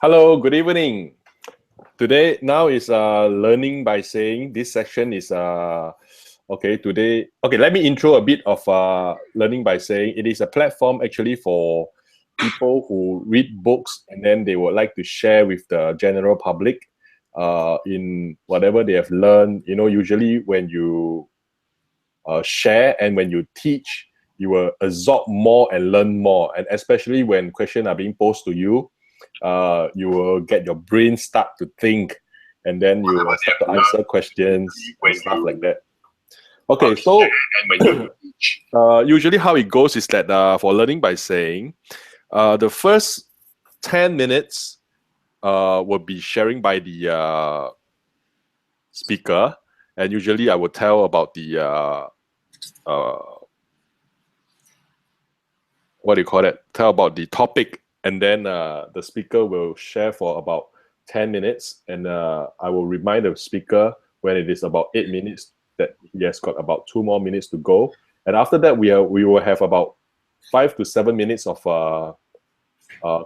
Hello, good evening. Today, now is learning by saying. This section is okay. Today, okay. Let me intro a bit of learning by saying. It is a platform actually for people who read books and then they would like to share with the general public in whatever they have learned. You know, usually when you share and when you teach, you will absorb more and learn more. And especially when questions are being posed to you, you will get your brain start to think, and then you will start to answer questions and stuff like that. Okay, so usually how it goes is that for learning by saying, the first 10 minutes will be sharing by the speaker, and usually I will tell about the what do you call it? Tell about the topic, and then the speaker will share for about 10 minutes, and I will remind the speaker when it is about 8 minutes that he has got about 2 more minutes to go. And after that, we will have about 5 to 7 minutes of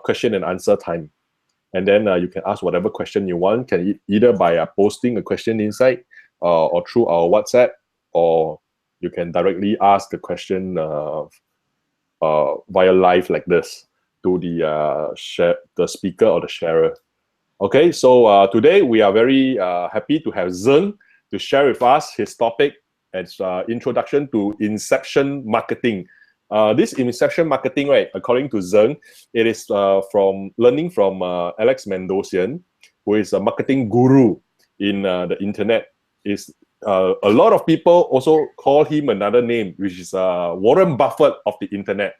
question and answer time. And then you can ask whatever question you want, can either by posting a question inside or through our WhatsApp, or you can directly ask the question via live like this to the speaker or the sharer. Okay, so today we are very happy to have Zeng to share with us his topic as introduction to inception marketing. This inception marketing, right, according to Zeng, it is from learning from Alex Mandossian, who is a marketing guru in the internet. Is a lot of people also call him another name, which is Warren Buffett of the internet.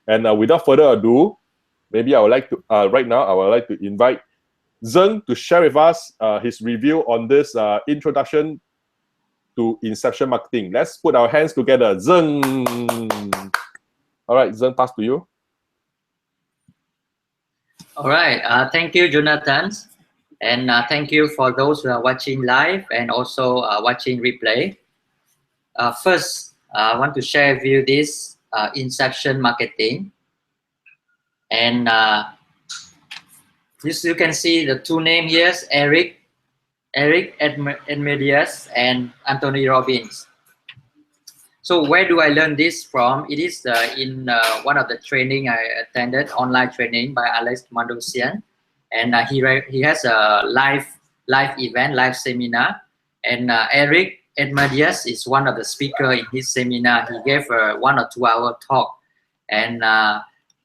And without further ado, maybe I would like to right now I would like to invite Zeng to share with us his review on this introduction to inception marketing. Let's put our hands together. Zeng. All right, Zeng, pass to you. All right. Thank you, Jonathan. And thank you for those who are watching live and also watching replay. First, I want to share with you this inception marketing. And you can see the two names here, Eric Edmeades and Anthony Robbins. So where do I learn this from? It is in one of the training I attended, online training by Alex Mandossian. And he has a live event, live seminar. And Eric Edmeades is one of the speakers in his seminar. He gave a 1 or 2 hour talk. And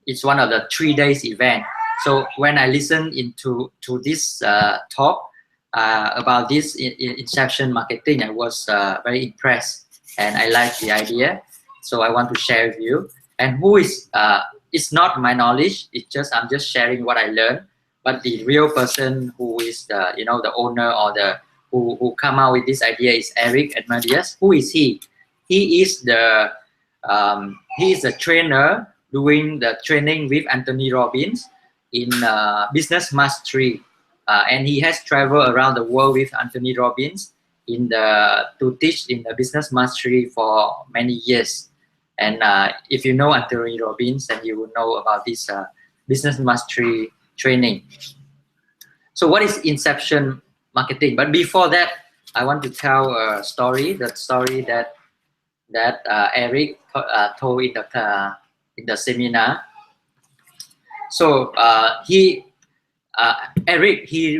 it's one of the 3 days event. So when I listened to this talk about this inception marketing, I was very impressed. And I like the idea, so I want to share with you. And who is? It's not my knowledge. It's just I'm just sharing what I learned. But the real person who is the the owner or the who come out with this idea is Eric Edmeades. Who is he? He is the trainer doing the training with Anthony Robbins in business mastery, and he has traveled around the world with Anthony Robbins to teach in the business mastery for many years. And if you know Anthony Robbins, then you will know about this business mastery training. So what is inception marketing? But before that, I want to tell a story. That story that Eric told in the seminar. So Eric, he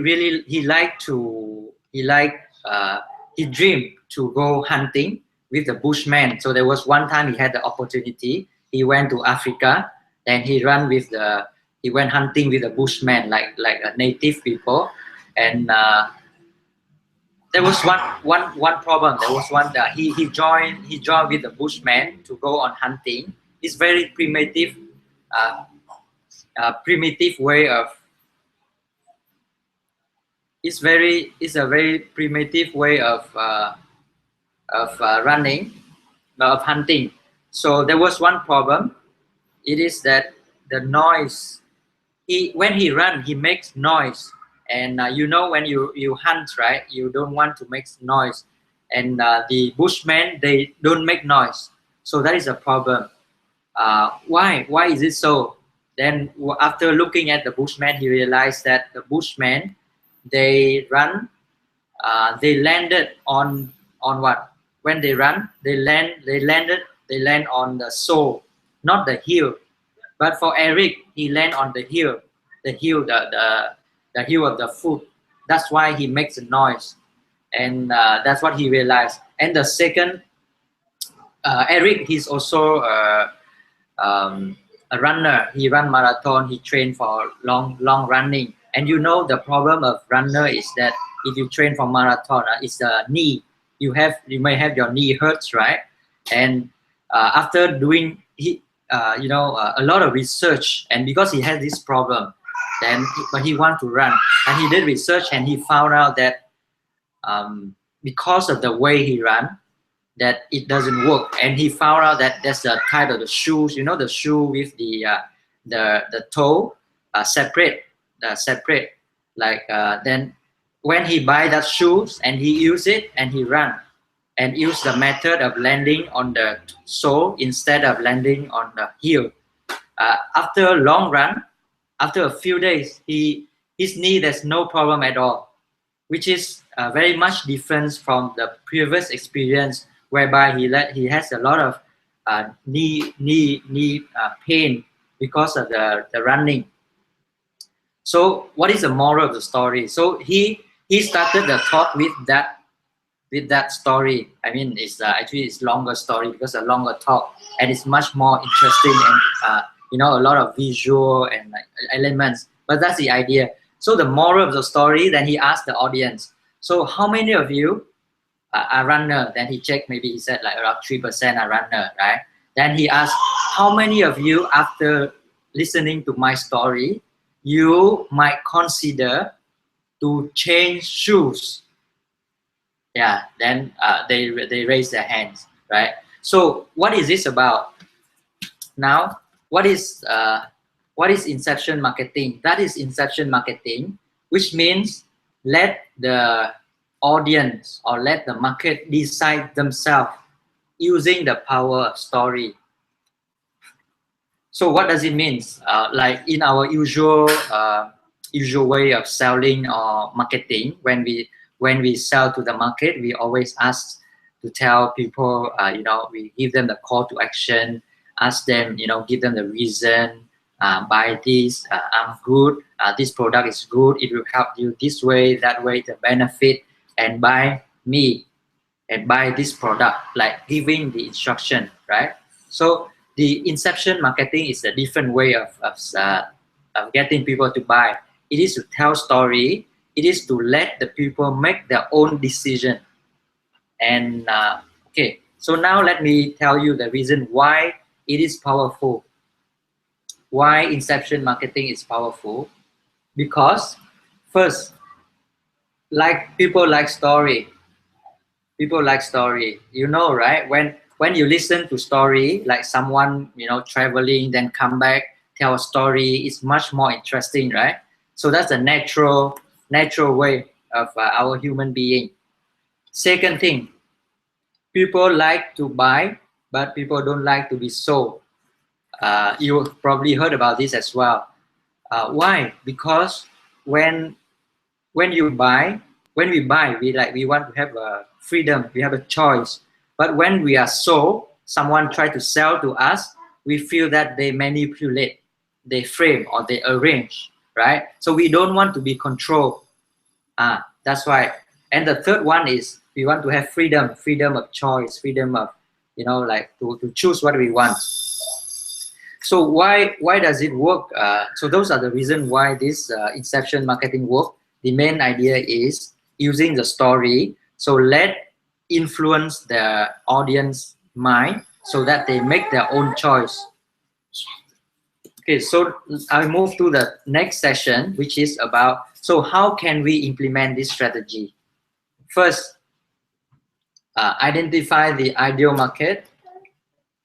dreamed to go hunting with the Bushmen. So there was one time he had the opportunity. He went to Africa, and he went hunting with the Bushmen, like a native people. And there was one problem. There was one that he joined with the Bushmen to go on hunting. It's very primitive way of. It's a very primitive way of running, of hunting. So there was one problem. It is that the noise. When he runs, he makes noise, and when you hunt, right? You don't want to make noise, and the Bushmen, they don't make noise. So that is a problem. Why is it so? Then after looking at the Bushman, he realized that the Bushmen, they run, they landed on what? When they run, they land on the sole, not the heel. But for Eric, he land on the heel, the heel of the foot. That's why he makes a noise, and that's what he realized. And the second, Eric, he's also a runner. He run marathon. He train for long running. And you know the problem of runner is that if you train for marathon, it's the knee. You may have your knee hurts, right? And after doing a lot of research, and because he had this problem, but he want to run, and he did research, and he found out that because of the way he ran, that it doesn't work. And he found out that there's a type of the shoes, the shoe with the toe separate, then when he buy that shoes and he use it and he run and use the method of landing on the sole instead of landing on the heel, after a long run, after a few days, his knee, there's no problem at all, which is very much different from the previous experience, whereby he has a lot of knee pain because of the running. So what is the moral of the story? So he started the talk with that story. I mean, it's actually it's longer story because a longer talk, and it's much more interesting, and a lot of visual and elements. But that's the idea. So the moral of the story, then he asked the audience, so how many of you are runner? Then he checked, maybe he said like around 3% are runner, right? Then he asked, how many of you, after listening to my story, you might consider to change shoes? Yeah, then they raise their hands, right? So what is this about? Now, what is inception marketing? That is inception marketing, which means let the audience or let the market decide themselves using the power of story. So what does it mean? Like in our usual way of selling or marketing, when we sell to the market, we always ask to tell people, we give them the call to action, ask them, give them the reason, buy this, I'm good, this product is good, it will help you this way, that way, the benefit, and buy me, and buy this product, like giving the instruction, right? So the inception marketing is a different way of getting people to buy. It is to tell story. It is to let the people make their own decision. And okay, so now let me tell you the reason why it is powerful. Why inception marketing is powerful? Because first, like people like story. People like story, right? When you listen to story, like someone, traveling, then come back, tell a story, it's much more interesting, right? So that's a natural way of our human being. Second thing, people like to buy, but people don't like to be sold. You probably heard about this as well. Why? Because when we buy, we want to have a freedom, we have a choice. But when we are sold, someone try to sell to us, we feel that they manipulate, they frame, or they arrange, right? So we don't want to be controlled. That's why. And the third one is we want to have freedom of choice, freedom of, to choose what we want. So why does it work? So those are the reasons why this inception marketing work. The main idea is using the story, so let influence the audience mind so that they make their own choice. Okay, so I'll move to the next session, which is about, so how can we implement this strategy? First, identify the ideal market.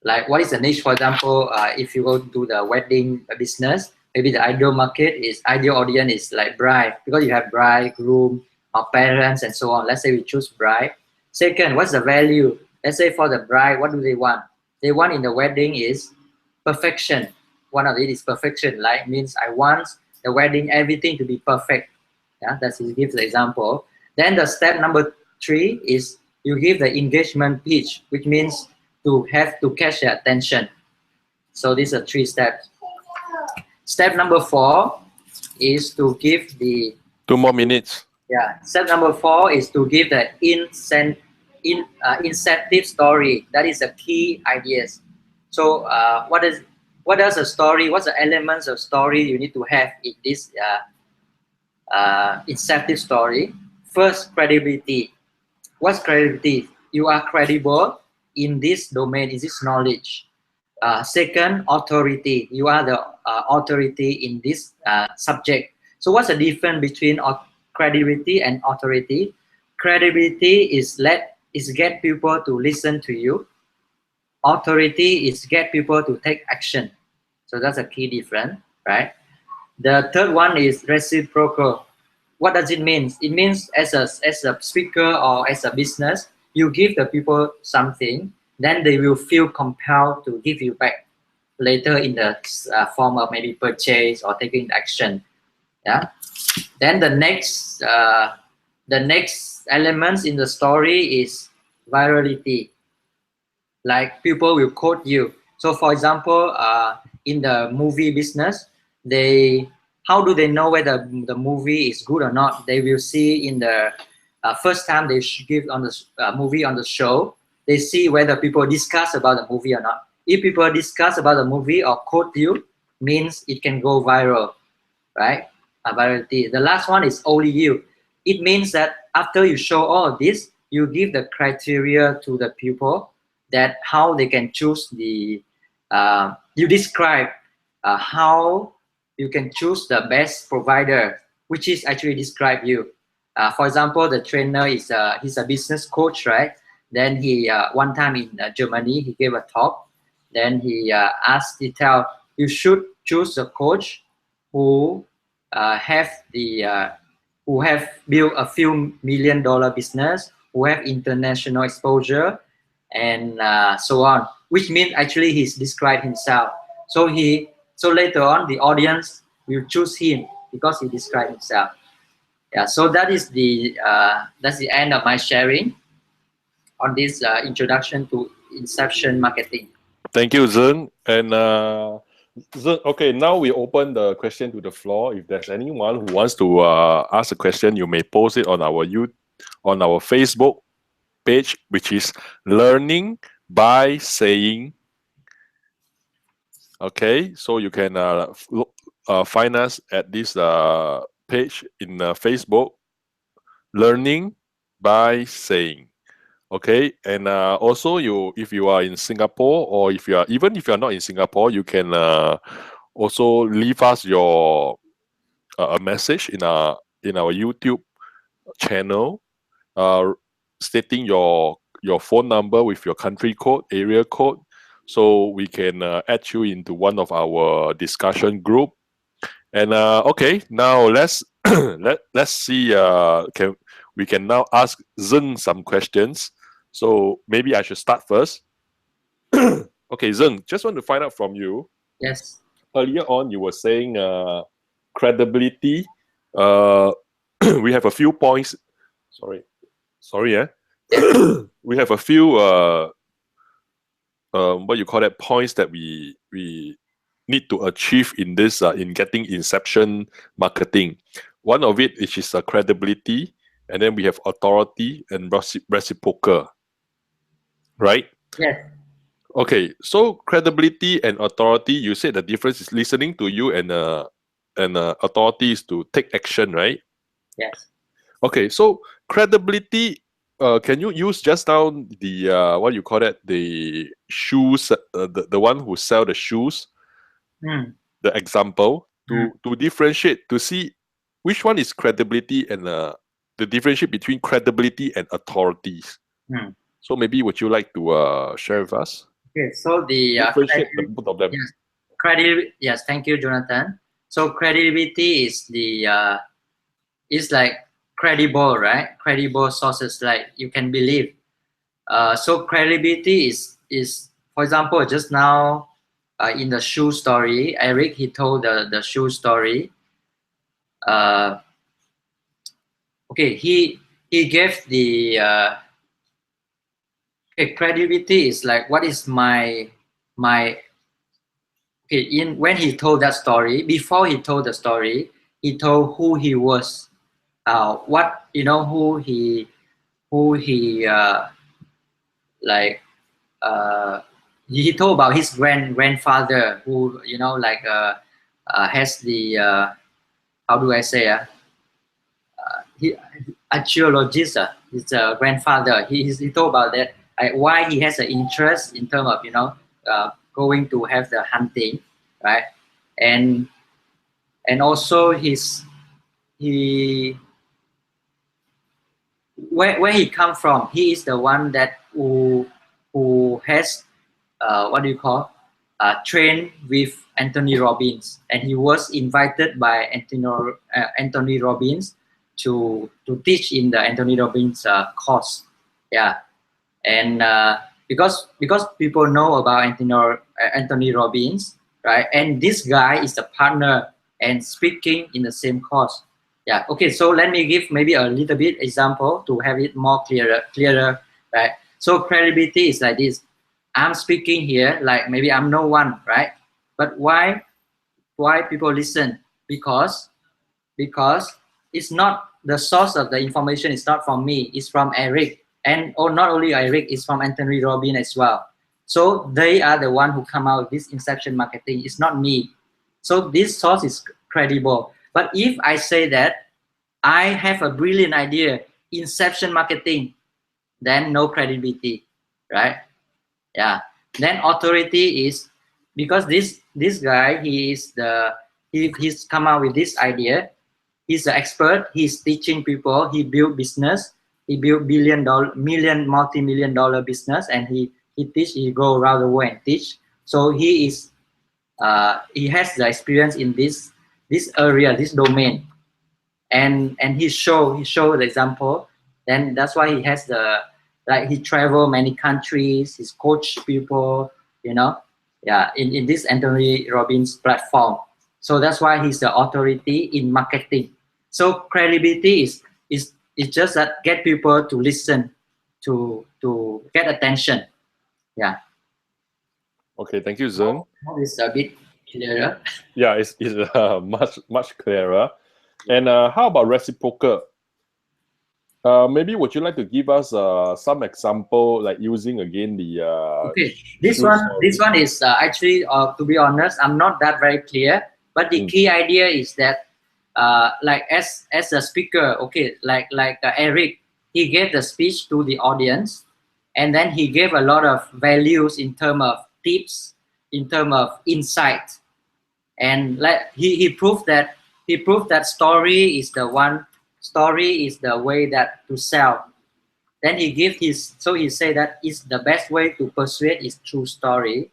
Like what is the niche? For example, if you go to the wedding business, maybe the ideal audience is like bride, because you have bride, groom, or parents, and so on. Let's say we choose bride. Second, what's the value? Let's say for the bride, what do they want? They want in the wedding is perfection. one of it is perfection. Like means I want the wedding everything to be perfect. Yeah, that's he gives the example. Then the step number 3 is you give the engagement pitch, which means to have to catch their attention. So these are 3 steps. Step number 4 is to give the 2 more minutes. Yeah, step number 4 is to give the incentive story. That is the key ideas. So what does a story? What's the elements of story you need to have in this incentive story? First, credibility. What's credibility? You are credible in this domain, in this knowledge. Second, authority. You are the authority in this subject. So what's the difference between credibility and authority? Credibility is get people to listen to you. Authority is get people to take action. So that's a key difference, right? The third one is reciprocal. What does it mean? It means as a speaker or as a business, you give the people something, then they will feel compelled to give you back later in the form of maybe purchase or taking action. Yeah. Then the next elements in the story is virality. Like people will quote you. So for example, in the movie business, how do they know whether the movie is good or not? They will see in the first time they give on the movie on the show, they see whether people discuss about the movie or not. If people discuss about the movie or quote you, means it can go viral, right? Virality. The last one is only you. It means that after you show all of this, you give the criteria to the people that how they can choose the. You describe how you can choose the best provider, which is actually describe you. For example, the trainer is he's a business coach, right? Then he one time in Germany he gave a talk. Then he tell you should choose a coach who have built a few $1 million business, who have international exposure, and so on. Which means actually he's described himself. So later on the audience will choose him because he described himself. Yeah. So that's the end of my sharing on this introduction to inception marketing. Thank you, Zhen. And Zhen, okay, now we open the question to the floor. If there's anyone who wants to ask a question, you may post it on our Facebook page, which is Learning by Saying. Okay, so you can find us at this page in Facebook, Learning by Saying. Okay, and also if you are in Singapore, or if you are not in Singapore, you can also leave us your a message in our YouTube channel, stating your phone number with your country code, area code, so we can add you into one of our discussion group. And okay, now let's let's see. We can now ask Zhen some questions. So maybe I should start first. Okay, Zhen, just want to find out from you. Yes. Earlier on, you were saying credibility. We have a few points. Sorry. We have a few what you call that, points that we need to achieve in this in getting inception marketing. One of it is credibility, and then we have authority and reciprocal. Right? Yes. Okay, so credibility and authority, you said the difference is listening to you, and authority is to take action, right? Yes. Okay, so credibility, can you use just now the what you call that, the shoes, the one who sell the shoes, the example, to differentiate, to see which one is credibility, and the differentiate between credibility and authorities. So maybe would you like to share with us? Okay, so the both of them. Yes, credibility. Yes, thank you, Jonathan. So credibility is is like credible, right? Credible sources, like you can believe. So credibility is for example, just now in the shoe story. Eric, he told the shoe story. Okay, he gave the okay, credibility is like what is my okay, in when he told that story, before he told the story, he told who he was, what who he like he told about his grandfather who has the how do I say he archaeologist, his grandfather. He told about that, why he has an interest in terms of going to have the hunting, right? And also he where he come from. He is the one that who has what do you call trained with Anthony Robbins, and he was invited by Anthony Robbins to teach in the Anthony Robbins course. Yeah, and because people know about Anthony Robbins, right? And this guy is the partner and speaking in the same course. Yeah. Okay. So let me give maybe a little bit example to have it more clearer, right? So credibility is like this. I'm speaking here, like maybe I'm no one, right? But why people listen? Because it's not the source of the information is not from me, it's from Eric, and or not only Eric, it's from Anthony Robbins as well. So they are the one who come out with this inception marketing. It's not me. So this source is credible. But if I say that I have a brilliant idea, inception marketing, then no credibility, right? Yeah. Then authority is because this guy he's come out with this idea. He's an expert. He's teaching people. He built business. He built multi-million dollar business, and he teach. He go around the world and teach. So he has the experience in this area, this domain, and he show the example. Then that's why he has he travel many countries. He's coach people. Yeah, in this Anthony Robbins platform. So that's why he's the authority in marketing. So credibility is just that get people to listen, to get attention. Yeah. Okay, thank you, Zeng. It's a bit clearer. Yeah, it's much clearer. And how about reciprocal? Maybe would you like to give us some example, like using again the okay, this one is actually, to be honest, I'm not that very clear. But the key idea is that, like as a speaker, okay, like Eric, he gave the speech to the audience, and then he gave a lot of values in terms of tips, in terms of insight, and like he proved that story is the way that to sell. Then he said that is the best way to persuade is through story.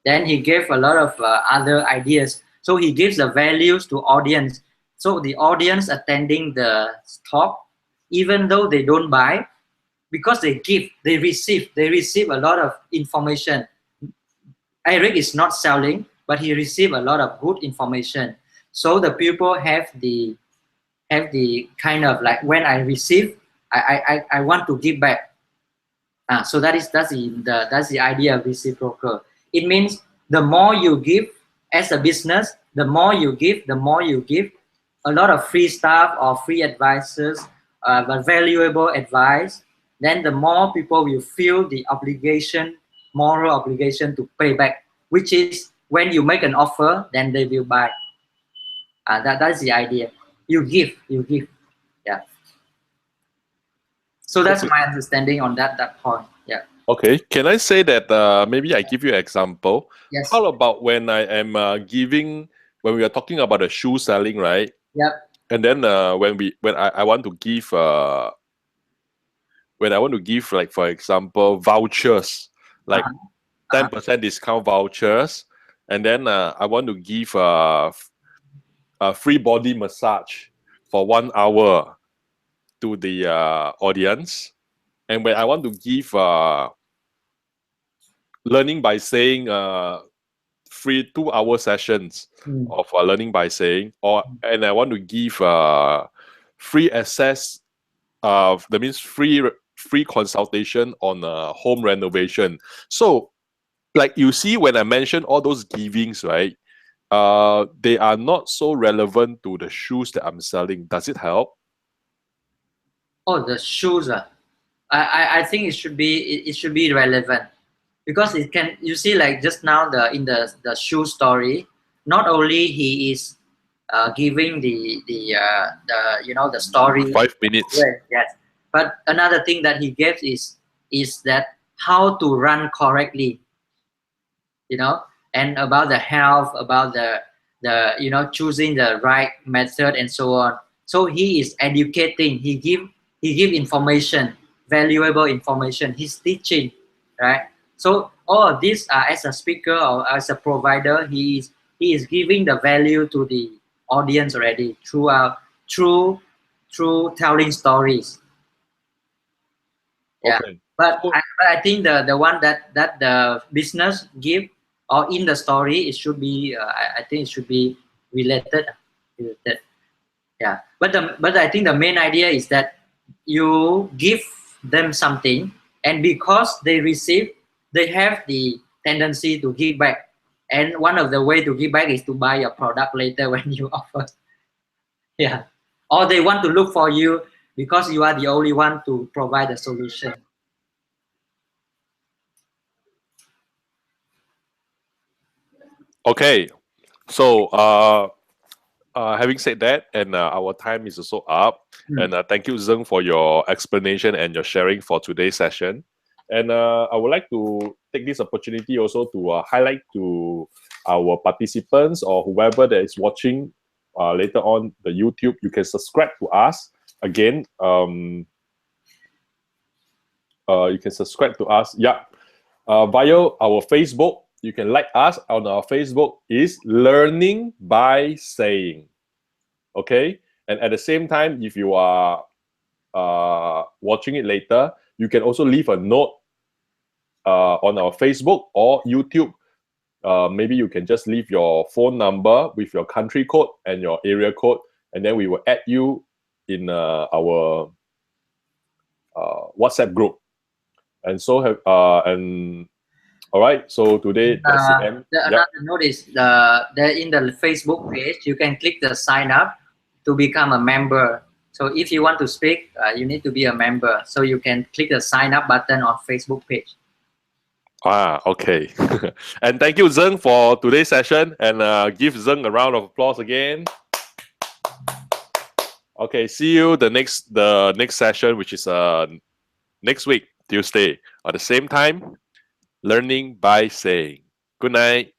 Then he gave a lot of other ideas. So he gives the values to audience. So the audience attending the talk, even though they don't buy, because they receive a lot of information. Eric is not selling, but he received a lot of good information. So the people have the kind of like, when I receive, I want to give back. So that's the idea of reciprocal. It means the more you give as a business, the more you give, a lot of free stuff or free advices, but valuable advice. Then the more people will feel the moral obligation to pay back, which is when you make an offer, then they will buy. That's the idea. You give. Yeah. So that's my understanding on that point. Yeah. Okay, can I say that maybe I give you an example? Yes. How about when I am when we are talking about the shoe selling, right? Yep. And then when I want to give like, for example, vouchers, like 10% discount vouchers, and then I want to give a free body massage for 1 hour to the audience. And when I want to give learning by saying free 2-hour sessions of learning by saying, and I want to give free access. That means free consultation on home renovation. So, like you see, when I mention all those givings, right? They are not so relevant to the shoes that I'm selling. Does it help? Oh, the shoes. I think it should be relevant, because it can, you see, like just now in the shoe story, not only he is giving the the story 5 minutes. yes, but another thing that he gives is that how to run correctly, and about the health, about the choosing the right method and so on. So he is educating, he give information, valuable information, he's teaching, right? So all of this, as a speaker or as a provider, he is giving the value to the audience already through telling stories. Yeah. Okay. But I think the one that the business give, or in the story, it should be I think it should be related. Yeah. But I think the main idea is that you give them something, and because they receive, they have the tendency to give back. And one of the way to give back is to buy your product later when you offer. Yeah. Or they want to look for you because you are the only one to provide a solution. Okay. So, having said that, and our time is also up, and thank you, Zeng, for your explanation and your sharing for today's session. And I would like to take this opportunity also to highlight to our participants or whoever that is watching later on the YouTube, you can subscribe to us. Again, you can subscribe to us, via our Facebook. You can like us on our Facebook is Learning by Saying. Okay, and at the same time, if you are watching it later, you can also leave a note on our Facebook or YouTube. Maybe you can just leave your phone number with your country code and your area code, and then we will add you in our WhatsApp group. And so and all right, so today that's the end. Another note is in the Facebook page, you can click the sign up to become a member. So if you want to speak, you need to be a member. So you can click the sign up button on Facebook page. Okay. And thank you, Zeng, for today's session. And give Zeng a round of applause again. Okay, see you the next session, which is next week, Tuesday, at the same time. Learning by Saying. Good night.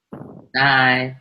Bye.